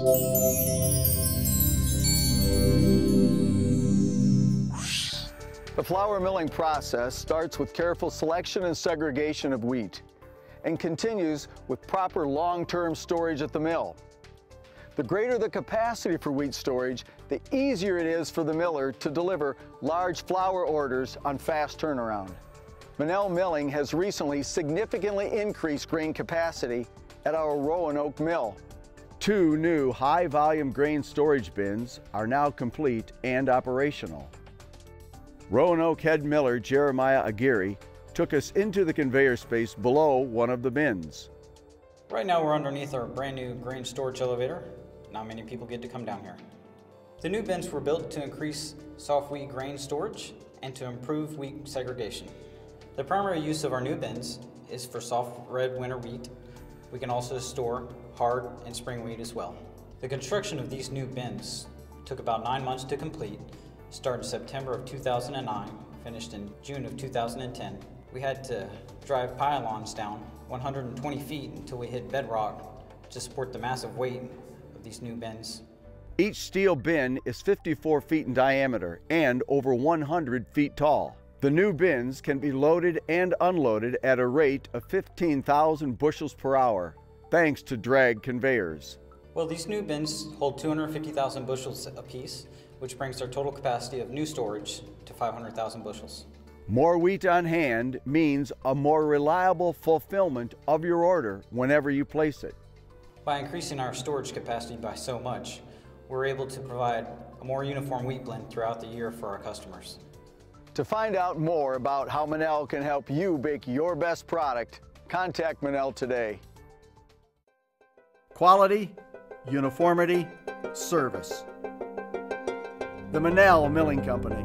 The flour milling process starts with careful selection and segregation of wheat and continues with proper long-term storage at the mill. The greater the capacity for wheat storage, the easier it is for the miller to deliver large flour orders on fast turnaround. Mennel Milling has recently significantly increased grain capacity at our Roanoke mill. 2 new high-volume grain storage bins are now complete and operational. Roanoke head miller Jeremiah Aguirre took us into the conveyor space below one of the bins. Right now we're underneath our brand new grain storage elevator. Not many people get to come down here. The new bins were built to increase soft wheat grain storage and to improve wheat segregation. The primary use of our new bins is for soft red winter wheat. We can also store hard and spring wheat as well. The construction of these new bins took about 9 months to complete, started in September of 2009, finished in June of 2010. We had to drive pylons down 120 feet until we hit bedrock to support the massive weight of these new bins. Each steel bin is 54 feet in diameter and over 100 feet tall. The new bins can be loaded and unloaded at a rate of 15,000 bushels per hour, thanks to drag conveyors. Well, these new bins hold 250,000 bushels apiece, which brings their total capacity of new storage to 500,000 bushels. More wheat on hand means a more reliable fulfillment of your order whenever you place it. By increasing our storage capacity by so much, we're able to provide a more uniform wheat blend throughout the year for our customers. To find out more about how Mennel can help you bake your best product, contact Mennel today. Quality, uniformity, service. The Mennel Milling Company.